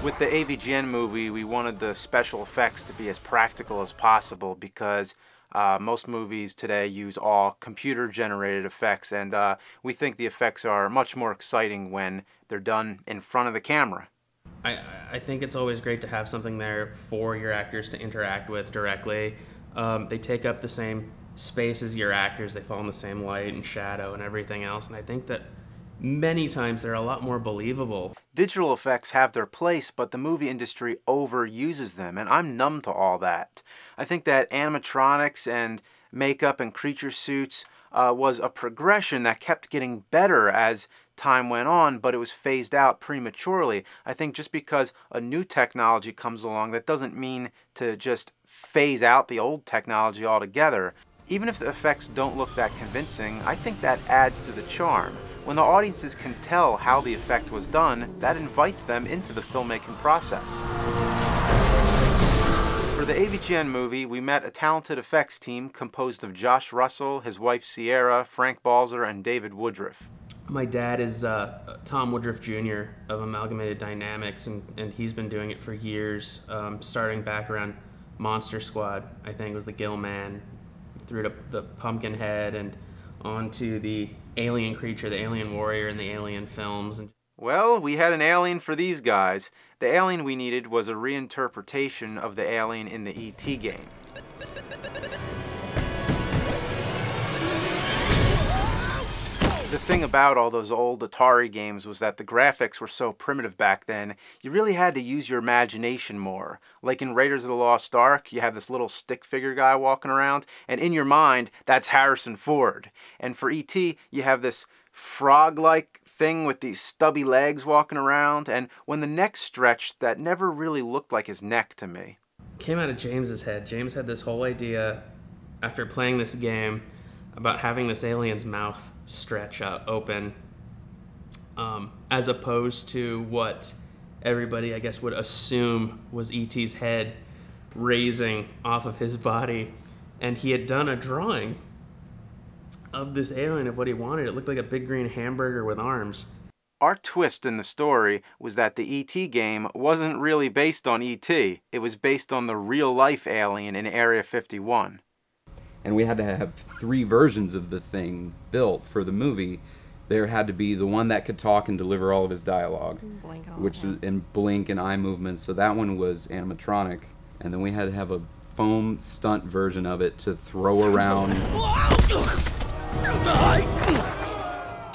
With the AVGN movie, we wanted the special effects to be as practical as possible because most movies today use all computer-generated effects, and we think the effects are much more exciting when they're done in front of the camera. I think it's always great to have something there for your actors to interact with directly. They take up the same space as your actors, they fall in the same light and shadow and everything else, and I think that many times they're a lot more believable. Digital effects have their place, but the movie industry overuses them, and I'm numb to all that. I think that animatronics and makeup and creature suits was a progression that kept getting better as time went on, but it was phased out prematurely. I think just because a new technology comes along, that doesn't mean to just phase out the old technology altogether. Even if the effects don't look that convincing, I think that adds to the charm. When the audiences can tell how the effect was done, that invites them into the filmmaking process. For the AVGN movie, we met a talented effects team composed of Josh Russell, his wife Sierra, Frank Balzer, and David Woodruff. My dad is Tom Woodruff Jr. of Amalgamated Dynamics, and he's been doing it for years, starting back around Monster Squad, I think was the Gill Man, through to the Pumpkinhead and onto the alien creature, the alien warrior in the Alien films. Well, we had an alien for these guys. The alien we needed was a reinterpretation of the alien in the E.T. game. The thing about all those old Atari games was that the graphics were so primitive back then, you really had to use your imagination more. Like in Raiders of the Lost Ark, you have this little stick figure guy walking around, and in your mind, that's Harrison Ford. And for E.T., you have this frog-like thing with these stubby legs walking around, and when the neck stretched, that never really looked like his neck to me. Came out of James's head. James had this whole idea after playing this game about having this alien's mouth stretch out open, as opposed to what everybody, I guess, would assume was E.T.'s head raising off of his body. And he had done a drawing of this alien of what he wanted. It looked like a big green hamburger with arms. Our twist in the story was that the E.T. game wasn't really based on E.T. It was based on the real-life alien in Area 51. And we had to have 3 versions of the thing built for the movie. There had to be the one that could talk and deliver all of his dialogue, and blink and eye movements. So that one was animatronic, and then we had to have a foam stunt version of it to throw around.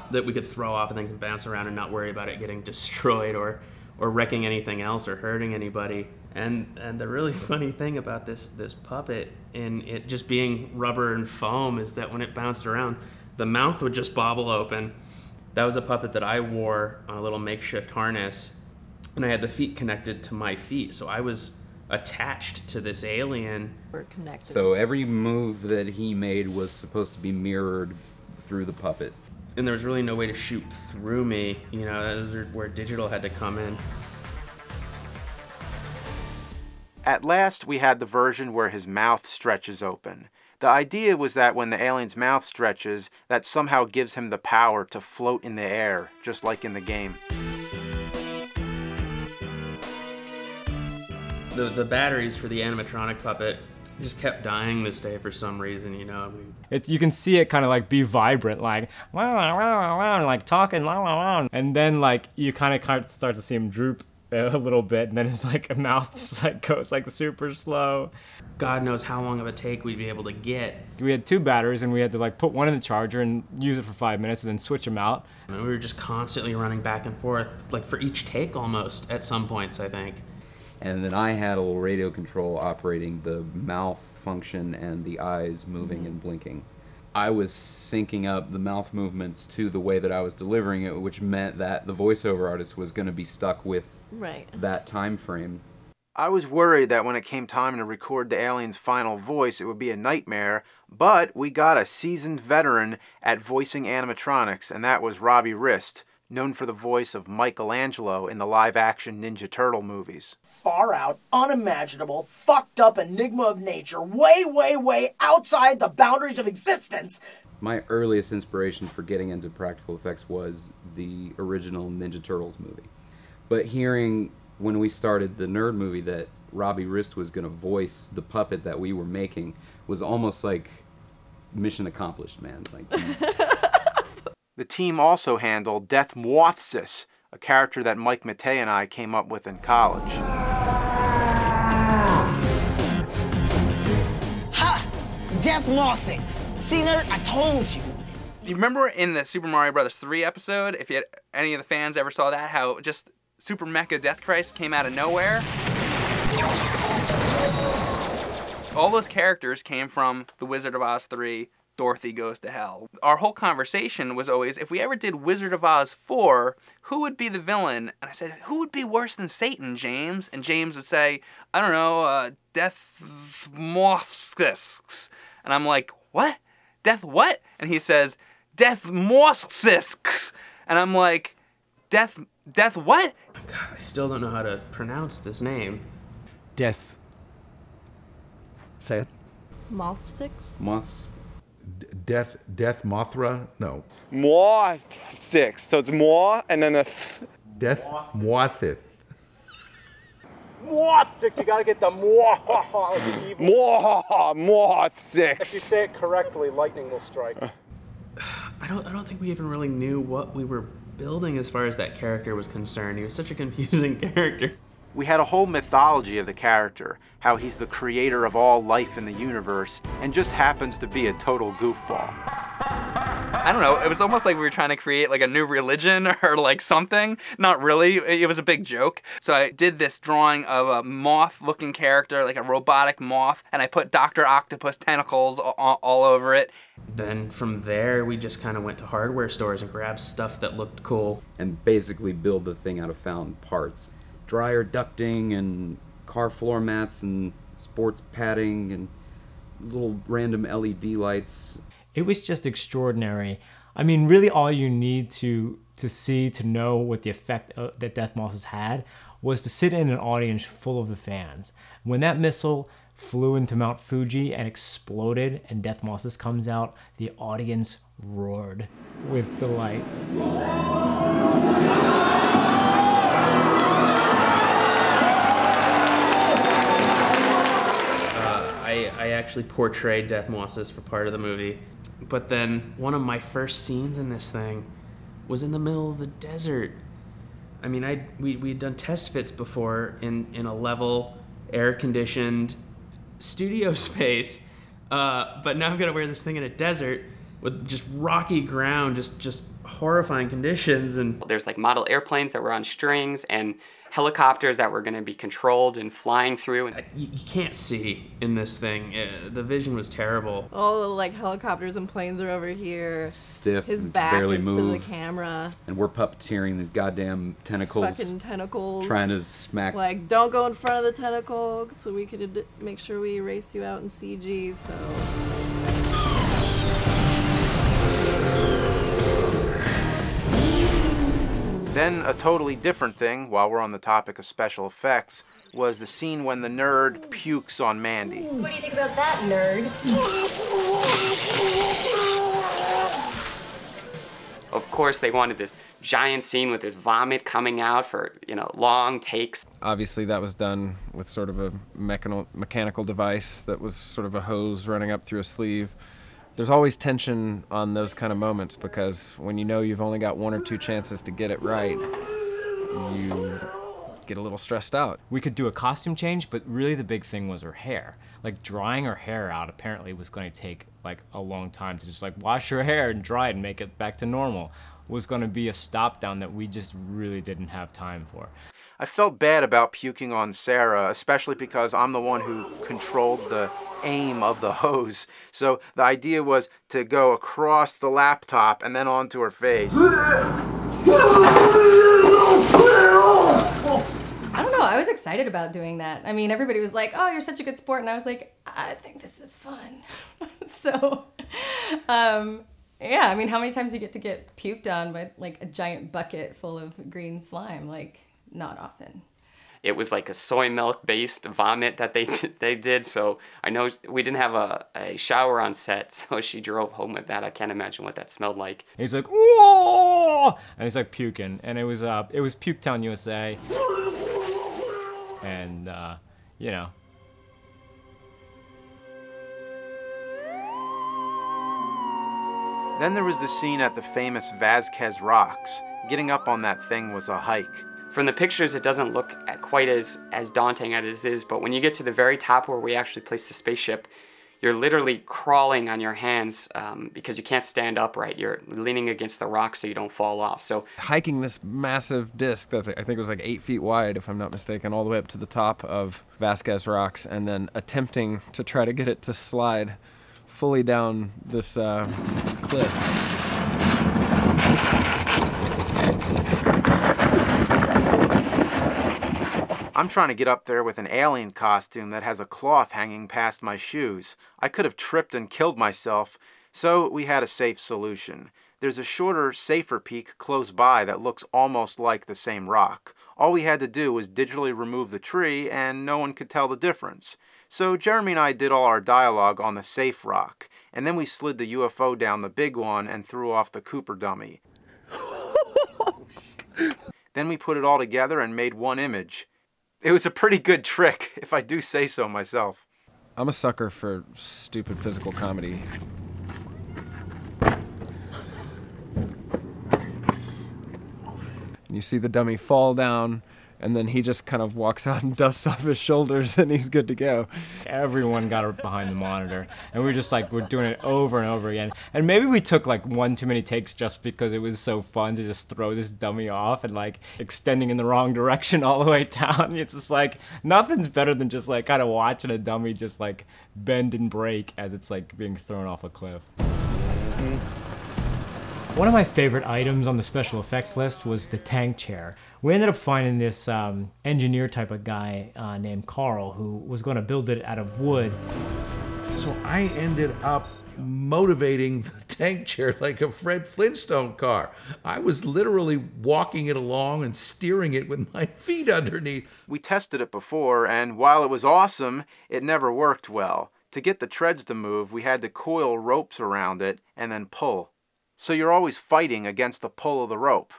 That we could throw off of things and bounce around and not worry about it getting destroyed or wrecking anything else or hurting anybody. And the really funny thing about this puppet and it just being rubber and foam is that when it bounced around, the mouth would just bobble open. That was a puppet that I wore on a little makeshift harness, and I had the feet connected to my feet, so I was attached to this alien. We're connected. So every move that he made was supposed to be mirrored through the puppet. And there was really no way to shoot through me, you know, that was where digital had to come in. At last, we had the version where his mouth stretches open. The idea was that when the alien's mouth stretches, that somehow gives him the power to float in the air, just like in the game. The batteries for the animatronic puppet just kept dying this day for some reason, you know. You can see it kind of like be vibrant, like wow, wow, wow, wow, like talking, wow, wow, wow. And then like you kind of start to see him droop a little bit, and then his like mouth just like goes like super slow. God knows how long of a take we'd be able to get. We had 2 batteries, and we had to like put one in the charger and use it for 5 minutes, and then switch them out. I mean, we were just constantly running back and forth, like for each take almost at some points, I think. And then I had a little radio control operating the mouth function and the eyes moving and blinking. I was syncing up the mouth movements to the way that I was delivering it, which meant that the voiceover artist was going to be stuck with that time frame. I was worried that when it came time to record the alien's final voice, it would be a nightmare, but we got a seasoned veteran at voicing animatronics, and that was Robbie Rist, known for the voice of Michelangelo in the live-action Ninja Turtle movies. Far out, unimaginable, fucked up enigma of nature, way, way, way outside the boundaries of existence. My earliest inspiration for getting into practical effects was the original Ninja Turtles movie. But hearing when we started the Nerd movie that Robbie Rist was going to voice the puppet that we were making was almost like mission accomplished, man. Like, The team also handled Death Mwothsis, a character that Mike Matei and I came up with in college. Ha! Death Mwothsis. See, nerd, I told you. You remember in the Super Mario Bros. 3 episode, if you had, any of the fans ever saw that, how just Super Mecha Death Christ came out of nowhere? All those characters came from The Wizard of Oz 3, Dorothy Goes to Hell. Our whole conversation was always, if we ever did Wizard of Oz 4, who would be the villain? And I said, who would be worse than Satan, James? And James would say, I don't know, Death Mwothsis. And I'm like, what? Death what? And he says, Death Mwothsis. And I'm like, Death what? God, I still don't know how to pronounce this name. Death. Say it. Moth sticks? Moths. Death Mothra? No. Mwothsis. So it's Mwa and then a Death Mwothith. Mwothsis, you gotta get the mwa, like evil. Mwothsis. If you say it correctly, lightning will strike. I don't think we even really knew what we were building as far as that character was concerned. He was such a confusing character. We had a whole mythology of the character, how he's the creator of all life in the universe, and just happens to be a total goofball. I don't know, it was almost like we were trying to create like a new religion or like something. Not really, it was a big joke. So I did this drawing of a moth-looking character, like a robotic moth, and I put Dr. Octopus tentacles all over it. Then from there, we just kind of went to hardware stores and grabbed stuff that looked cool. And basically build the thing out of found parts. Dryer ducting and car floor mats and sports padding and little random LED lights. It was just extraordinary. I mean, really all you need to see, to know what the effect that Death Mwothsis had was to sit in an audience full of the fans. When that missile flew into Mount Fuji and exploded and Death Mwothsis comes out, the audience roared with delight. I actually portrayed Death Mwothsis for part of the movie. But then one of my first scenes in this thing was in the middle of the desert. I mean, we'd done test fits before in a level, air-conditioned studio space, but now I'm gonna wear this thing in a desert with just rocky ground, just horrifying conditions. And there's like model airplanes that were on strings and helicopters that were going to be controlled and flying through. And you can't see in this thing. The vision was terrible. All the like helicopters and planes are over here. Stiff. His back barely is move. to the camera. And we're puppeteering these goddamn tentacles. Fucking tentacles. Trying to smack. Like, don't go in front of the tentacle, so we could make sure we erase you out in CG. So. Then a totally different thing, while we're on the topic of special effects, was the scene when the nerd pukes on Mandy. So what do you think about that, nerd? of course, they wanted this giant scene with this vomit coming out for, you know, long takes. Obviously, that was done with sort of a mechanical device that was sort of a hose running up through a sleeve. There's always tension on those kind of moments because when you know you've only got 1 or 2 chances to get it right, you get a little stressed out. We could do a costume change, but really the big thing was her hair. Like, drying her hair out apparently was going to take like a long time to just like wash her hair and dry it and make it back to normal. Was going to be a stop down that we just really didn't have time for. I felt bad about puking on Sarah, especially because I'm the one who controlled the aim of the hose. So the idea was to go across the laptop and then onto her face. I don't know, I was excited about doing that. I mean, everybody was like, oh, you're such a good sport. And I was like, I think this is fun. So, yeah, I mean, how many times do you get puked on by like a giant bucket full of green slime? Like, not often. It was like a soy milk based vomit that they did, so I know we didn't have a shower on set, so she drove home with that. I can't imagine what that smelled like. And he's like, whoa! And he's like puking, and it was Puketown, USA. and you know. Then there was the scene at the famous Vasquez Rocks. Getting up on that thing was a hike. From the pictures, it doesn't look quite as daunting as it is, but when you get to the very top where we actually place the spaceship, you're literally crawling on your hands because you can't stand upright. You're leaning against the rock so you don't fall off. So hiking this massive disc that I think was like 8 feet wide, if I'm not mistaken, all the way up to the top of Vasquez Rocks, and then attempting to try to get it to slide fully down this cliff. I'm trying to get up there with an alien costume that has a cloth hanging past my shoes. I could have tripped and killed myself, so we had a safe solution. There's a shorter, safer peak close by that looks almost like the same rock. All we had to do was digitally remove the tree, and no one could tell the difference. So Jeremy and I did all our dialogue on the safe rock, and then we slid the UFO down the big one and threw off the Cooper dummy. Then we put it all together and made one image. It was a pretty good trick, if I do say so myself. I'm a sucker for stupid physical comedy. You see the dummy fall down, and then he just kind of walks out and dusts off his shoulders, and he's good to go. Everyone got behind the monitor, and we were just like, we're doing it over and over again. And maybe we took like one too many takes just because it was so fun to just throw this dummy off and like extending in the wrong direction all the way down. It's just like, nothing's better than just like kind of watching a dummy just like bend and break as it's like being thrown off a cliff. One of my favorite items on the special effects list was the tank chair. We ended up finding this engineer type of guy named Carl who was going to build it out of wood. So I ended up motivating the tank chair like a Fred Flintstone car. I was literally walking it along and steering it with my feet underneath. We tested it before, and while it was awesome, it never worked well. To get the treads to move, we had to coil ropes around it and then pull. So you're always fighting against the pull of the rope.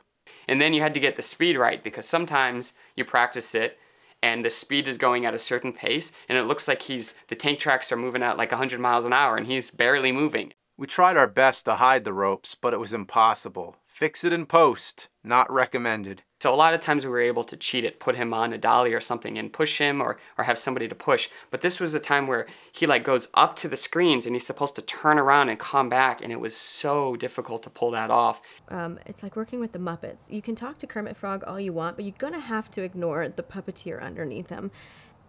And then you had to get the speed right, because sometimes you practice it and the speed is going at a certain pace and it looks like the tank tracks are moving at like 100 miles an hour and he's barely moving. We tried our best to hide the ropes, but it was impossible. Fix it in post, not recommended. So a lot of times we were able to cheat it, put him on a dolly or something and push him or have somebody to push. But this was a time where he like goes up to the screens and he's supposed to turn around and come back, and it was so difficult to pull that off. It's like working with the Muppets. You can talk to Kermit Frog all you want, but you're gonna have to ignore the puppeteer underneath him.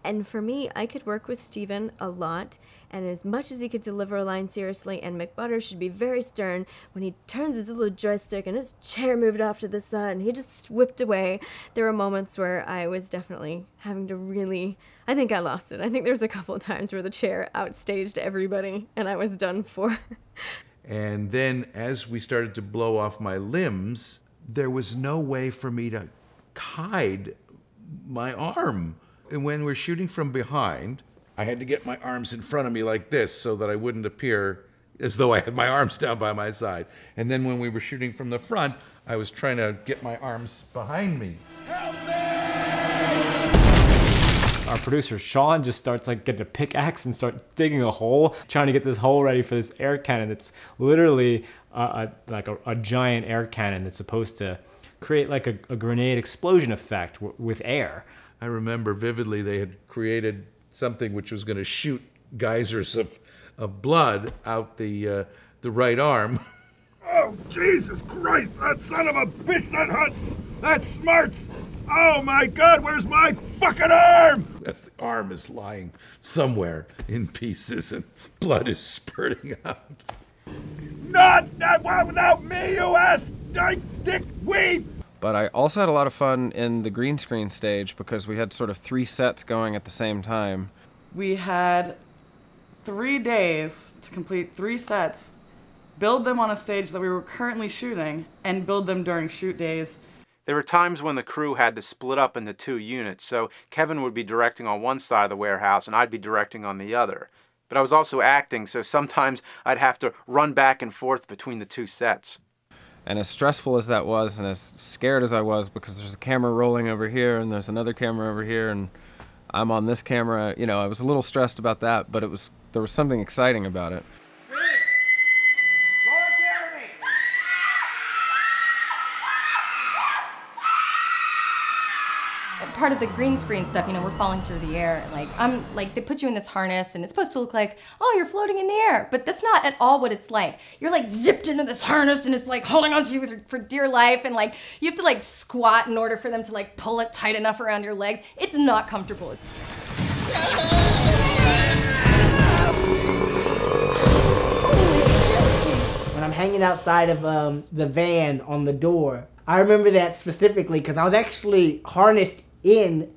And for me, I could work with Steven a lot, and as much as he could deliver a line seriously, and McButter should be very stern, when he turns his little joystick and his chair moved off to the side and he just whipped away, there were moments where I was definitely having to really, I think I lost it. I think there was a couple of times where the chair outstaged everybody and I was done for. And then as we started to blow off my limbs, there was no way for me to hide my arm. And when we're shooting from behind, I had to get my arms in front of me like this so that I wouldn't appear as though I had my arms down by my side. And then when we were shooting from the front, I was trying to get my arms behind me. Our producer, Sean, just starts like getting a pickaxe and start digging a hole, trying to get this hole ready for this air cannon. It's literally like a giant air cannon that's supposed to create like a grenade explosion effect with air. I remember vividly they had created something which was going to shoot geysers of blood out the right arm. Oh, Jesus Christ! That son of a bitch, that smarts! Oh my God, where's my fucking arm? As the arm is lying somewhere in pieces and blood is spurting out. Not that one without me, you ass dyke dick weed! But I also had a lot of fun in the green screen stage because we had sort of 3 sets going at the same time. We had 3 days to complete 3 sets, build them on a stage that we were currently shooting, and build them during shoot days. There were times when the crew had to split up into 2 units, so Kevin would be directing on one side of the warehouse and I'd be directing on the other. But I was also acting, so sometimes I'd have to run back and forth between the 2 sets. And as stressful as that was, and as scared as I was, because there's a camera rolling over here and there's another camera over here, and I'm on this camera. You know, I was a little stressed about that, but there was something exciting about it. Part of the green screen stuff, you know, we're falling through the air. Like, they put you in this harness and it's supposed to look like, oh, you're floating in the air. But that's not at all what it's like. You're like zipped into this harness and it's like holding onto you for dear life. And like, you have to like squat in order for them to like pull it tight enough around your legs. It's not comfortable. When I'm hanging outside of the van on the door, I remember that specifically because I was actually harnessed in,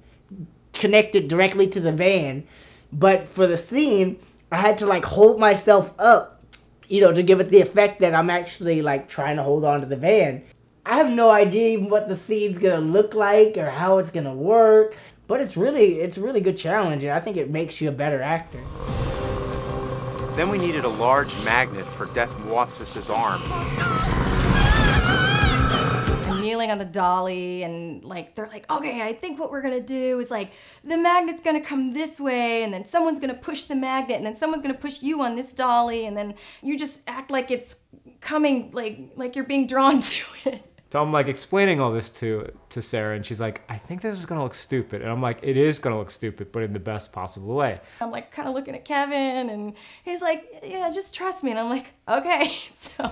connected directly to the van, but for the scene, I had to like hold myself up, you know, to give it the effect that I'm actually like trying to hold on to the van. I have no idea even what the scene's gonna look like or how it's gonna work, but it's a really good challenge, and I think it makes you a better actor. Then we needed a large magnet for Death Watsis' arm. Kneeling on the dolly, and like they're like, okay, I think what we're gonna do is like the magnet's gonna come this way, and then someone's gonna push the magnet, and then someone's gonna push you on this dolly, and then you just act like it's coming, like you're being drawn to it. So I'm like explaining all this to Sarah, and she's like, I think this is gonna look stupid. And I'm like, it is gonna look stupid, but in the best possible way. I'm like kind of looking at Kevin, and he's like, yeah, just trust me. And I'm like, okay. So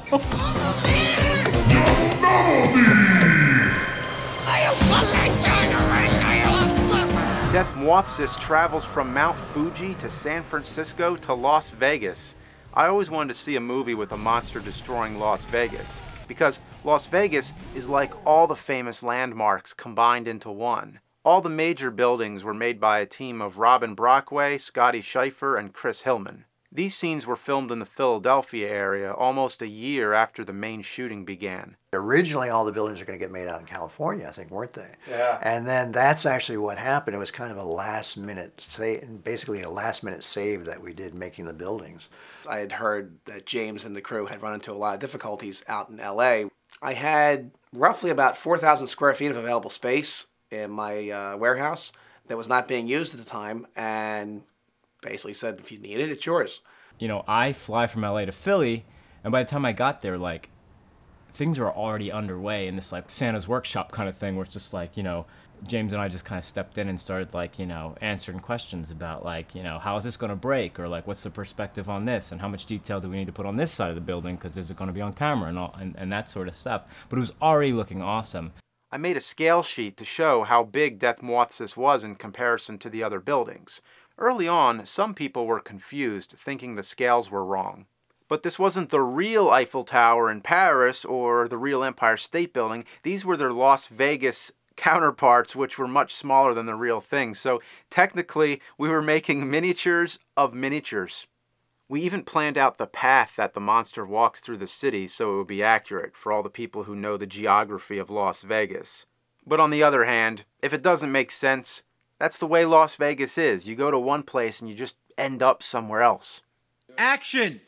Death Watsis travels from Mount Fuji to San Francisco to Las Vegas. I always wanted to see a movie with a monster destroying Las Vegas, because Las Vegas is like all the famous landmarks combined into one. All the major buildings were made by a team of Robin Brockway, Scotty Scheifer, and Chris Hillman. These scenes were filmed in the Philadelphia area almost a year after the main shooting began. Originally, all the buildings are going to get made out in California, I think, weren't they? Yeah. And then that's actually what happened. It was kind of a last-minute save, basically a last-minute save that we did making the buildings. I had heard that James and the crew had run into a lot of difficulties out in LA. I had roughly about 4,000 square feet of available space in my warehouse that was not being used at the time, and basically said, if you need it, it's yours. You know, I fly from LA to Philly, and by the time I got there, like, things were already underway in this, like, Santa's workshop kind of thing, where it's just like, you know, James and I just kind of stepped in and started, like, you know, answering questions about, like, you know, how is this going to break? Or, like, what's the perspective on this? And how much detail do we need to put on this side of the building? Because is it going to be on camera and all, and that sort of stuff. But it was already looking awesome. I made a scale sheet to show how big Death Watsis was in comparison to the other buildings. Early on, some people were confused, thinking the scales were wrong. But this wasn't the real Eiffel Tower in Paris or the real Empire State Building. These were their Las Vegas counterparts, which were much smaller than the real thing. So technically, we were making miniatures of miniatures. We even planned out the path that the monster walks through the city so it would be accurate for all the people who know the geography of Las Vegas. But on the other hand, if it doesn't make sense, that's the way Las Vegas is. You go to one place and you just end up somewhere else. Action!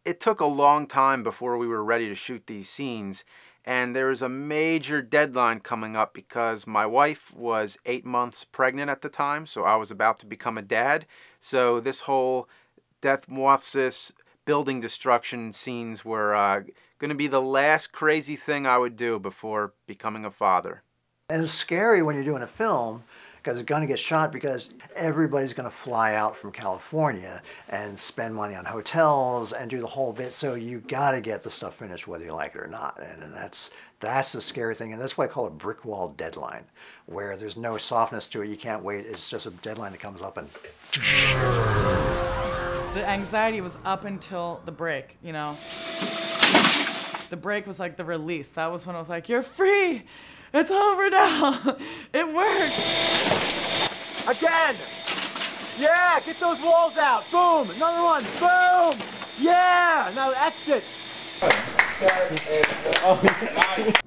It took a long time before we were ready to shoot these scenes, and there was a major deadline coming up because my wife was 8 months pregnant at the time, so I was about to become a dad. So this whole Death Watsis building destruction scenes were going to be the last crazy thing I would do before becoming a father. And it's scary when you're doing a film because it's going to get shot because everybody's going to fly out from California and spend money on hotels and do the whole bit. So you got to get the stuff finished whether you like it or not. And that's the scary thing. And that's why I call it brick wall deadline, where there's no softness to it. You can't wait. It's just a deadline that comes up and... The anxiety was up until the break, you know. The break was like the release. That was when I was like, you're free. It's over now. It worked. Again! Yeah, get those walls out. Boom! Another one. Boom! Yeah! Now exit.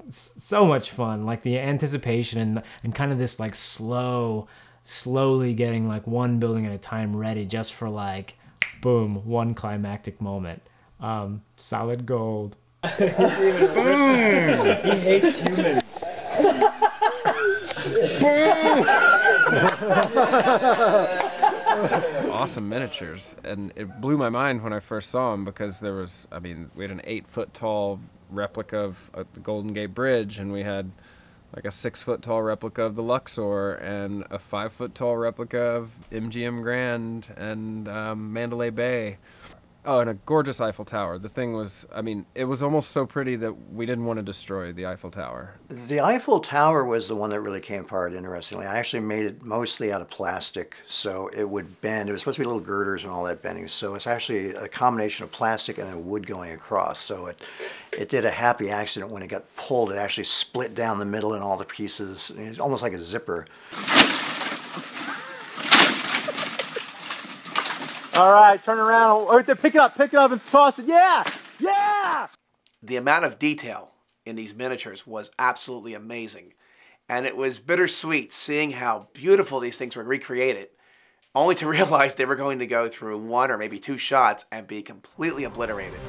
It's so much fun, like the anticipation and kind of this like slowly getting like one building at a time ready just for like, boom, one climactic moment. Solid gold. He hates humans. Awesome miniatures, and it blew my mind when I first saw them because there was, I mean, we had an 8-foot tall replica of the Golden Gate Bridge, and we had like a 6-foot tall replica of the Luxor, and a 5-foot tall replica of MGM Grand and Mandalay Bay. Oh, and a gorgeous Eiffel Tower. The thing was, I mean, it was almost so pretty that we didn't want to destroy the Eiffel Tower. The Eiffel Tower was the one that really came apart, interestingly. I actually made it mostly out of plastic, so it would bend. It was supposed to be little girders and all that bending, so it's actually a combination of plastic and then wood going across. So it did a happy accident when it got pulled. It actually split down the middle in all the pieces. It's almost like a zipper. All right, turn around. Right there, pick it up and toss it. Yeah! Yeah! The amount of detail in these miniatures was absolutely amazing. And it was bittersweet seeing how beautiful these things were recreated, only to realize they were going to go through 1 or maybe 2 shots and be completely obliterated.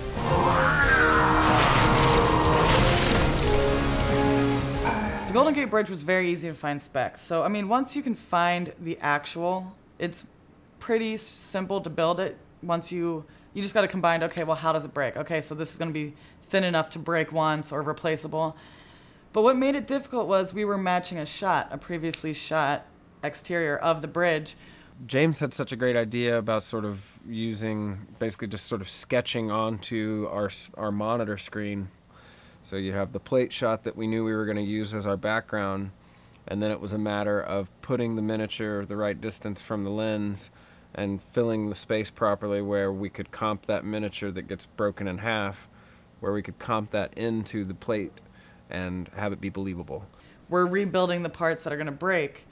The Golden Gate Bridge was very easy to find specs. So, I mean, once you can find the actual, it's pretty simple to build it. Once you just got to combine, okay, well, how does it break? Okay, so this is going to be thin enough to break once or replaceable. But what made it difficult was we were matching a previously shot exterior of the bridge. James had such a great idea about sort of using, basically just sort of sketching onto our monitor screen. So you have the plate shot that we knew we were going to use as our background, and then it was a matter of putting the miniature the right distance from the lens and filling the space properly where we could comp that miniature that gets broken in half, where we could comp that into the plate and have it be believable. We're rebuilding the parts that are going to break.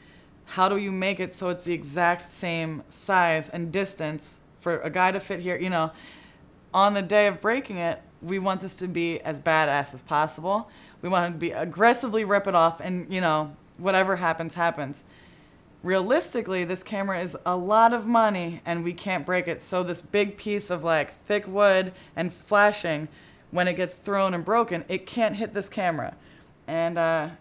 How do you make it so it's the exact same size and distance for a guy to fit here? You know, on the day of breaking it, we want this to be as badass as possible. We want it to be aggressively rip it off and, you know, whatever happens, happens. Realistically, this camera is a lot of money and we can't break it. So this big piece of like thick wood and flashing, when it gets thrown and broken, it can't hit this camera. And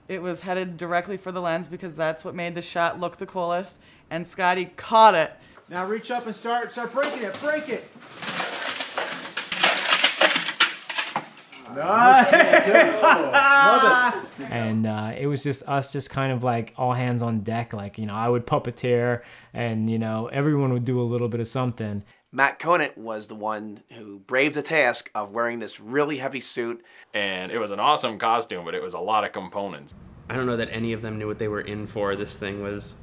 it was headed directly for the lens because that's what made the shot look the coolest. And Scotty caught it. Now reach up and start breaking it. Break it. Nice. Love it. And it was just us, just kind of like all hands on deck. Like, you know, I would puppeteer, and you know, everyone would do a little bit of something. Matt Conant was the one who braved the task of wearing this really heavy suit. And it was an awesome costume, but it was a lot of components. I don't know that any of them knew what they were in for. This thing was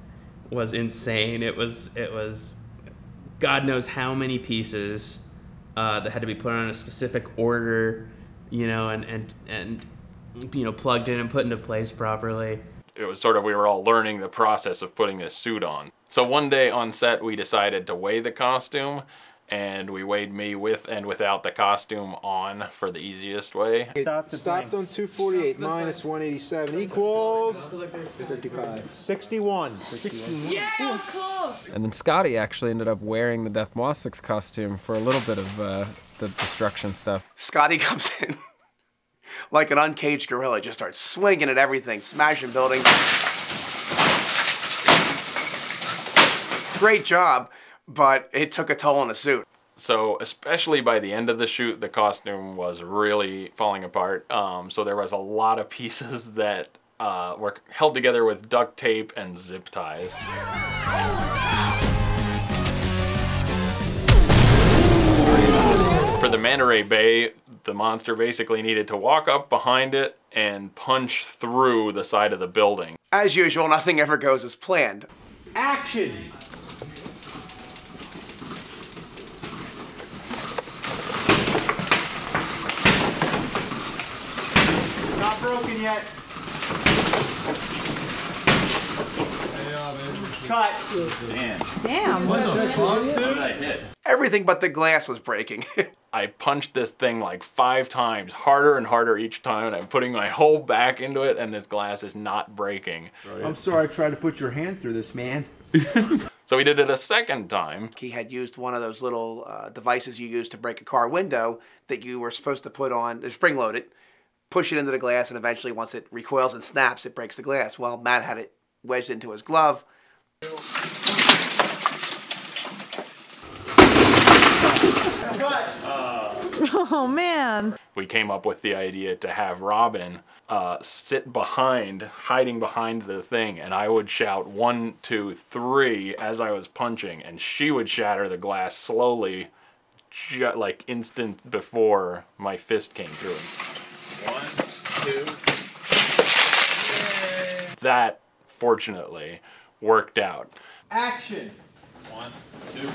insane. It was God knows how many pieces that had to be put on a specific order, you know, and you know, plugged in and put into place properly. It was sort of, we were all learning the process of putting this suit on. So one day on set, we decided to weigh the costume, and we weighed me with and without the costume on for the easiest way. Stopped on 248 minus 187 equals 55. 61. Yeah, that was close. And then Scotty actually ended up wearing the Death Mossix costume for a little bit of the destruction stuff. Scotty comes in like an uncaged gorilla, just starts swinging at everything, smashing buildings. Great job, but it took a toll on the suit. So especially by the end of the shoot, the costume was really falling apart. So there was a lot of pieces that were held together with duct tape and zip ties. For the Manta Ray Bay, the monster basically needed to walk up behind it and punch through the side of the building. As usual, nothing ever goes as planned. Action! Not broken yet. Cut. Damn. What the fuck, dude? What did I hit? Everything but the glass was breaking. I punched this thing like 5 times, harder and harder each time, and I'm putting my whole back into it, and this glass is not breaking. I'm sorry I tried to put your hand through this, man. So we did it a second time. He had used one of those little devices you use to break a car window that you were supposed to put on, they're spring-loaded, push it into the glass, and eventually once it recoils and snaps, it breaks the glass. Well, Matt had it wedged into his glove. Oh, man. We came up with the idea to have Robin sit behind, hiding behind the thing, and I would shout 1, 2, 3 as I was punching, and she would shatter the glass slowly, like instant before my fist came through. 1, 2. That, fortunately, worked out. Action. 1, 2.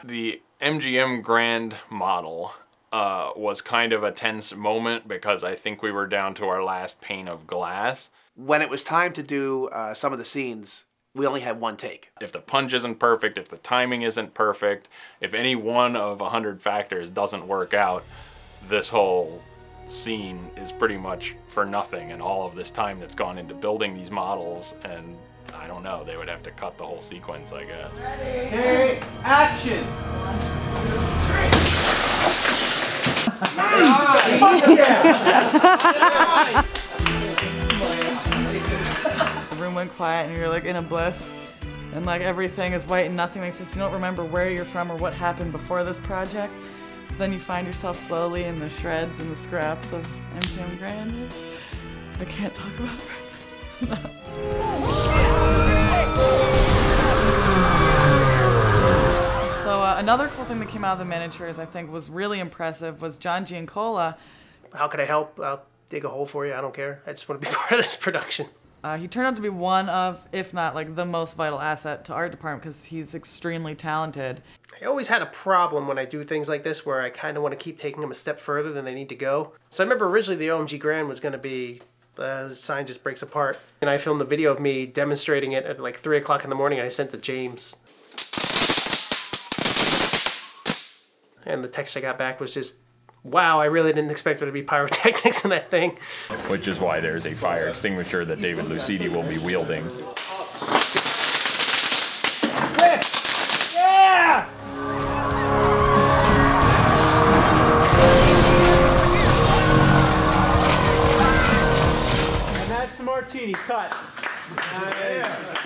The MGM Grand model was kind of a tense moment because I think we were down to our last pane of glass. When it was time to do some of the scenes, we only had one take. If the punch isn't perfect, if the timing isn't perfect, if any one of 100 factors doesn't work out, this whole scene is pretty much for nothing, and all of this time that's gone into building these models, and I don't know, they would have to cut the whole sequence, I guess. Okay, action. 1, 2, 3. The room went quiet and you're like in a bliss and like everything is white and nothing makes sense. You don't remember where you're from or what happened before this project. But then you find yourself slowly in the shreds and the scraps of MGM Grand. I can't talk about it right now. So another cool thing that came out of the miniatures I think was really impressive was John Giancola. How can I help? I'll dig a hole for you. I don't care. I just want to be part of this production. He turned out to be one of, if not like the most vital asset to art department because he's extremely talented. I always had a problem when I do things like this where I kind of want to keep taking them a step further than they need to go. So I remember originally the OMG Grand was going to be the sign just breaks apart. And I filmed a video of me demonstrating it at like 3 o'clock in the morning and I sent to James. And the text I got back was just, wow, I really didn't expect there to be pyrotechnics in that thing. Which is why there's a fire extinguisher that David Lucidi will be wielding. Yeah! And that's the martini cut. Nice.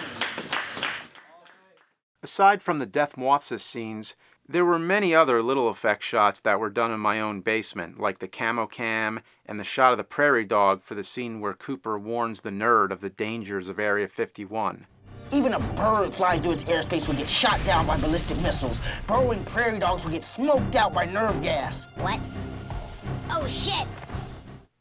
Aside from the Death Mothsa scenes, there were many other little effect shots that were done in my own basement, like the camo cam and the shot of the prairie dog for the scene where Cooper warns the nerd of the dangers of Area 51. Even a bird flying through its airspace would get shot down by ballistic missiles. Burrowing prairie dogs would get smoked out by nerve gas. What? Oh, shit!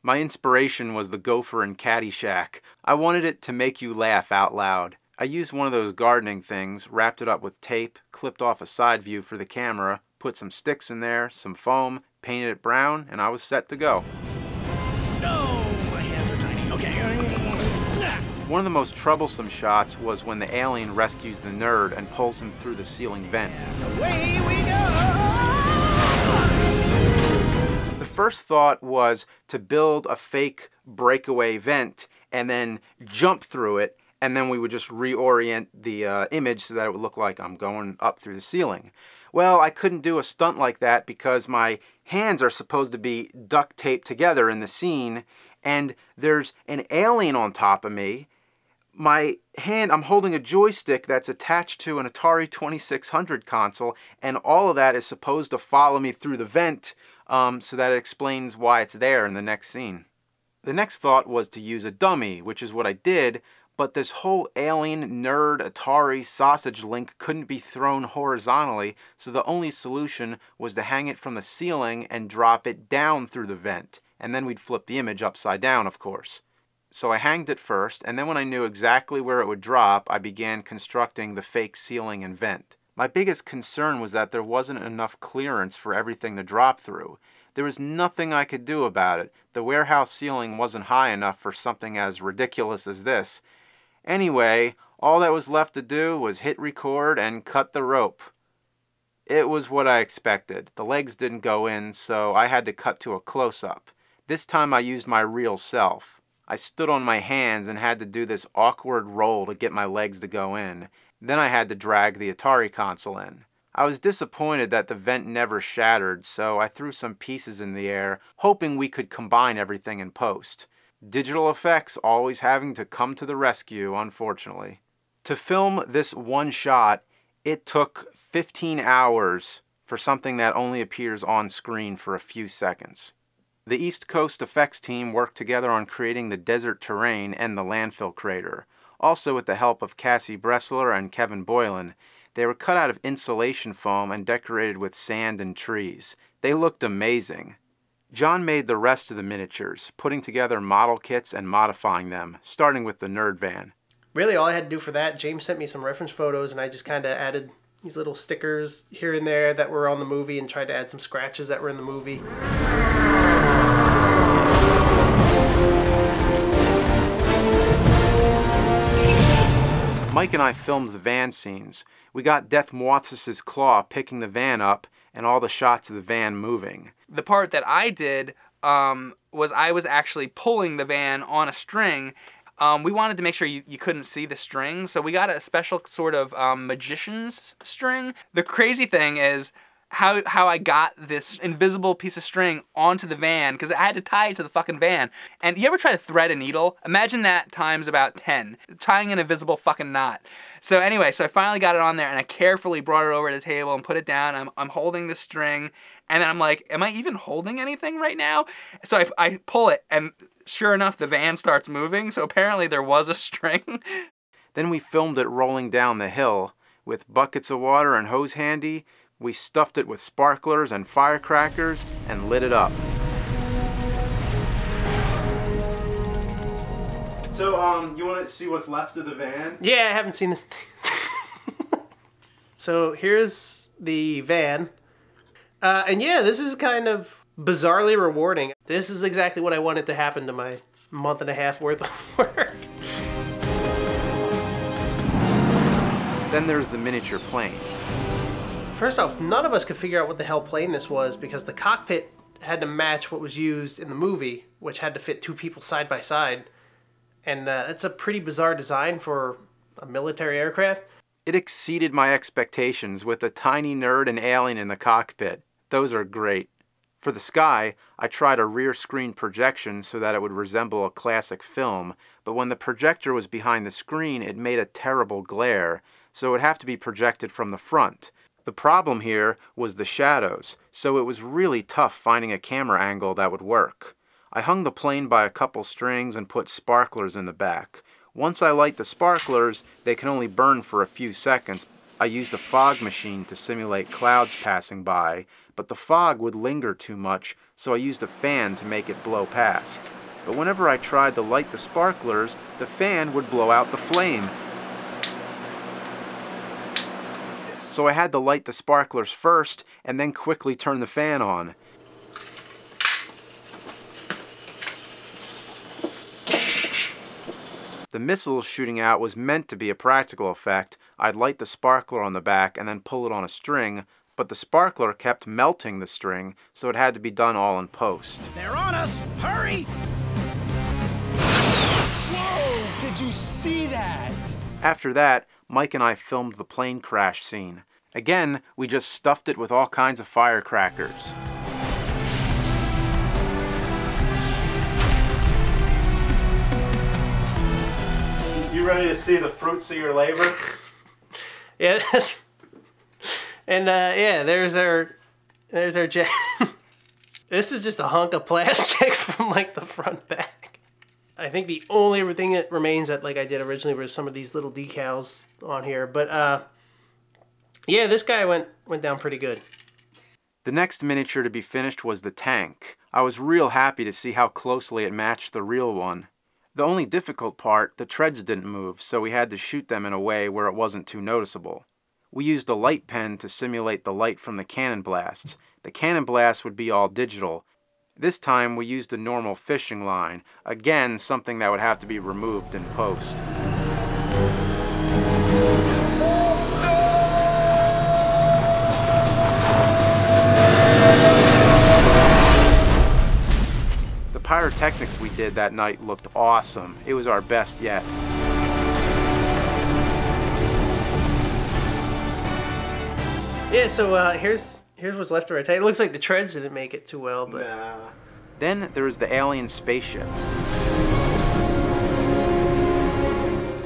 My inspiration was the gopher in Caddyshack. I wanted it to make you laugh out loud. I used one of those gardening things, wrapped it up with tape, clipped off a side view for the camera, put some sticks in there, some foam, painted it brown, and I was set to go. No, my hands are tiny. Okay. One of the most troublesome shots was when the alien rescues the nerd and pulls him through the ceiling vent. Away we go! The first thought was to build a fake breakaway vent and then jump through it, and then we would just reorient the image so that it would look like I'm going up through the ceiling. Well, I couldn't do a stunt like that because my hands are supposed to be duct taped together in the scene, and there's an alien on top of me. My hand, I'm holding a joystick that's attached to an Atari 2600 console, and all of that is supposed to follow me through the vent, so that it explains why it's there in the next scene. The next thought was to use a dummy, which is what I did, but this whole alien, nerd, Atari sausage link couldn't be thrown horizontally, so the only solution was to hang it from the ceiling and drop it down through the vent, and then we'd flip the image upside down, of course. So I hanged it first, and then when I knew exactly where it would drop, I began constructing the fake ceiling and vent. My biggest concern was that there wasn't enough clearance for everything to drop through. There was nothing I could do about it. The warehouse ceiling wasn't high enough for something as ridiculous as this. Anyway, all that was left to do was hit record and cut the rope. It was what I expected. The legs didn't go in, so I had to cut to a close-up. This time I used my real self. I stood on my hands and had to do this awkward roll to get my legs to go in. Then I had to drag the Atari console in. I was disappointed that the vent never shattered, so I threw some pieces in the air, hoping we could combine everything in post. Digital effects always having to come to the rescue, unfortunately. To film this one shot, it took 15 hours for something that only appears on screen for a few seconds. The East Coast effects team worked together on creating the desert terrain and the landfill crater. Also with the help of Cassie Bressler and Kevin Boylan. They were cut out of insulation foam and decorated with sand and trees. They looked amazing. John made the rest of the miniatures, putting together model kits and modifying them, starting with the Nerd Van. Really, all I had to do for that, James sent me some reference photos, and I just kind of added these little stickers here and there that were on the movie and tried to add some scratches that were in the movie. Mike and I filmed the van scenes. We got Death Mothis' claw picking the van up and all the shots of the van moving. The part that I did was I was actually pulling the van on a string. We wanted to make sure you couldn't see the string, so we got a special sort of magician's string. The crazy thing is how I got this invisible piece of string onto the van, because I had to tie it to the fucking van. And you ever try to thread a needle? Imagine that times about 10, tying an invisible fucking knot. So anyway, so I finally got it on there, and I carefully brought it over to the table and put it down. I'm holding the string, and then I'm like, am I even holding anything right now? So I pull it, and sure enough, the van starts moving, so apparently there was a string. Then we filmed it rolling down the hill. With buckets of water and hose handy, we stuffed it with sparklers and firecrackers and lit it up. So, you want to see what's left of the van? Yeah, I haven't seen this. So here's the van. And yeah, this is kind of bizarrely rewarding. This is exactly what I wanted to happen to my month and a half worth of work. Then there's the miniature plane. First off, none of us could figure out what the hell plane this was because the cockpit had to match what was used in the movie, which had to fit two people side by side. And that's a pretty bizarre design for a military aircraft. It exceeded my expectations with a tiny nerd and alien in the cockpit. Those are great. For the sky, I tried a rear screen projection so that it would resemble a classic film, but when the projector was behind the screen, it made a terrible glare, so it would have to be projected from the front. The problem here was the shadows, so it was really tough finding a camera angle that would work. I hung the plane by a couple strings and put sparklers in the back. Once I light the sparklers, they can only burn for a few seconds. I used a fog machine to simulate clouds passing by, but the fog would linger too much, so I used a fan to make it blow past. But whenever I tried to light the sparklers, the fan would blow out the flame. So I had to light the sparklers first and then quickly turn the fan on. The missiles shooting out was meant to be a practical effect. I'd light the sparkler on the back and then pull it on a string, but the sparkler kept melting the string, so it had to be done all in post. They're on us! Hurry! Whoa! Did you see that? After that, Mike and I filmed the plane crash scene. Again, we just stuffed it with all kinds of firecrackers. You ready to see the fruits of your labor? Yeah, and yeah, there's our jet. This is just a hunk of plastic from like the front back. I think the only thing that remains that like I did originally was some of these little decals on here, but yeah, this guy went down pretty good. The next miniature to be finished was the tank. I was real happy to see how closely it matched the real one. The only difficult part, the treads didn't move, so we had to shoot them in a way where it wasn't too noticeable. We used a light pen to simulate the light from the cannon blasts. The cannon blast would be all digital. This time we used a normal fishing line, again something that would have to be removed in post. The pyrotechnics we did that night looked awesome. It was our best yet. Yeah, so here's what's left of our tank. It looks like the treads didn't make it too well, but... Nah. Then there was the alien spaceship.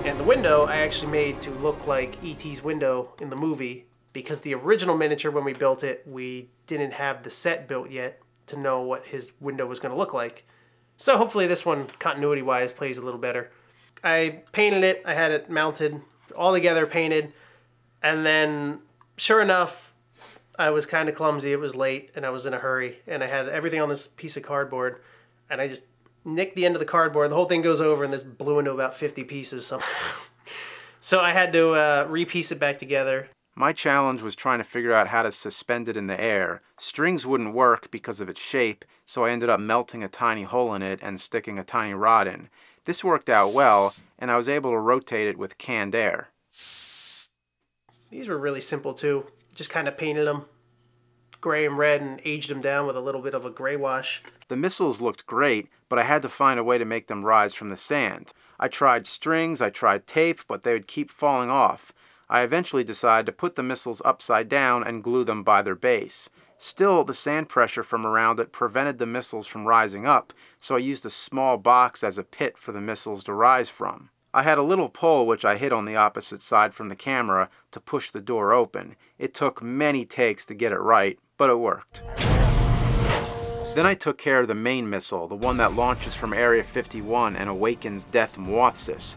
And the window I actually made to look like E.T.'s window in the movie, because the original miniature, when we built it, we didn't have the set built yet to know what his window was going to look like. So hopefully this one, continuity-wise, plays a little better. I painted it, I had it mounted, all together painted, and then, sure enough, I was kind of clumsy, it was late, and I was in a hurry, and I had everything on this piece of cardboard, and I just nicked the end of the cardboard, the whole thing goes over, and this blew into about 50 pieces somehow. So I had to re-piece it back together. My challenge was trying to figure out how to suspend it in the air. Strings wouldn't work because of its shape, so I ended up melting a tiny hole in it and sticking a tiny rod in. This worked out well, and I was able to rotate it with canned air. These were really simple too. Just kind of painted them gray and red and aged them down with a little bit of a gray wash. The missiles looked great, but I had to find a way to make them rise from the sand. I tried strings, I tried tape, but they would keep falling off. I eventually decided to put the missiles upside down and glue them by their base. Still, the sand pressure from around it prevented the missiles from rising up, so I used a small box as a pit for the missiles to rise from. I had a little pole which I hid on the opposite side from the camera to push the door open. It took many takes to get it right, but it worked. Then I took care of the main missile, the one that launches from Area 51 and awakens Death Muathsis.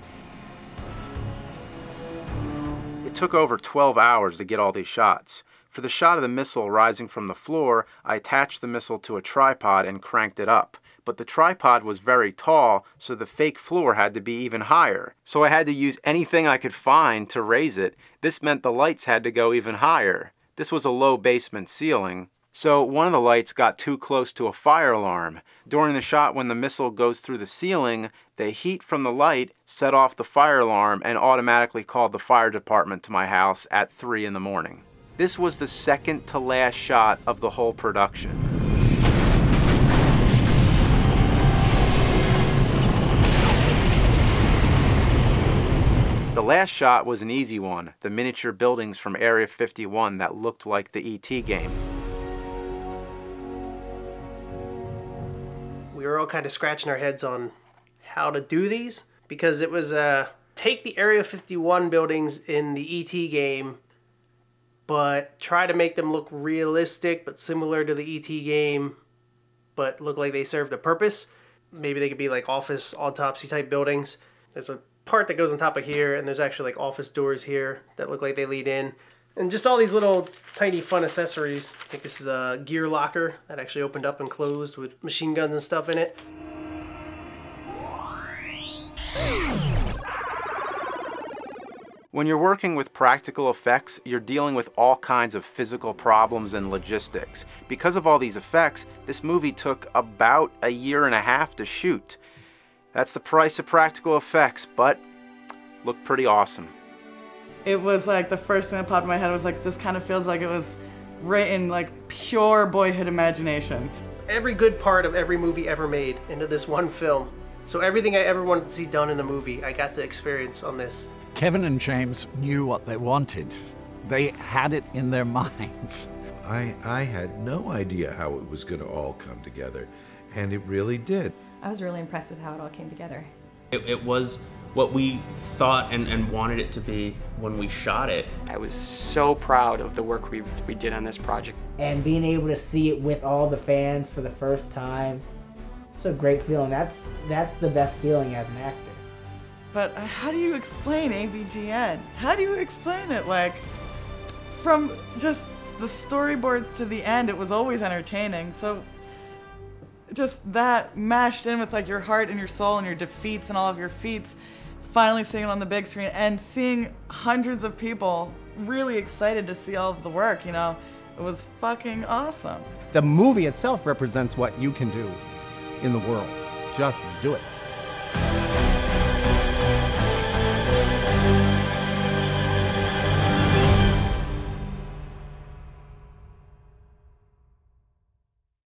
It took over 12 hours to get all these shots. For the shot of the missile rising from the floor, I attached the missile to a tripod and cranked it up. But the tripod was very tall, so the fake floor had to be even higher. So I had to use anything I could find to raise it. This meant the lights had to go even higher. This was a low basement ceiling. So one of the lights got too close to a fire alarm. During the shot when the missile goes through the ceiling, the heat from the light set off the fire alarm and automatically called the fire department to my house at 3 in the morning. This was the second to last shot of the whole production. The last shot was an easy one, the miniature buildings from Area 51 that looked like the E.T. game. We were all kind of scratching our heads on how to do these, because it was take the Area 51 buildings in the E.T. game, but try to make them look realistic but similar to the E.T. game, but look like they served a purpose. Maybe they could be like office autopsy type buildings. There's a part that goes on top of here, and there's actually like office doors here that look like they lead in. And just all these little tiny fun accessories. I think this is a gear locker that actually opened up and closed with machine guns and stuff in it. When you're working with practical effects, you're dealing with all kinds of physical problems and logistics. Because of all these effects, this movie took about 1.5 years to shoot. That's the price of practical effects, but looked pretty awesome. It was like the first thing that popped in my head was like, this kind of feels like it was written like pure boyhood imagination. Every good part of every movie ever made into this one film. So everything I ever wanted to see done in a movie, I got to experience on this. Kevin and James knew what they wanted. They had it in their minds. I had no idea how it was going to all come together, and it really did. I was really impressed with how it all came together. It was what we thought and wanted it to be when we shot it. I was so proud of the work we did on this project. And being able to see it with all the fans for the first time, it's a great feeling. That's the best feeling as an actor. But how do you explain AVGN? How do you explain it? Like, from just the storyboards to the end, it was always entertaining. So just that mashed in with like your heart and your soul and your defeats and all of your feats, finally seeing it on the big screen and seeing hundreds of people really excited to see all of the work, you know, it was fucking awesome. The movie itself represents what you can do in the world. Just do it.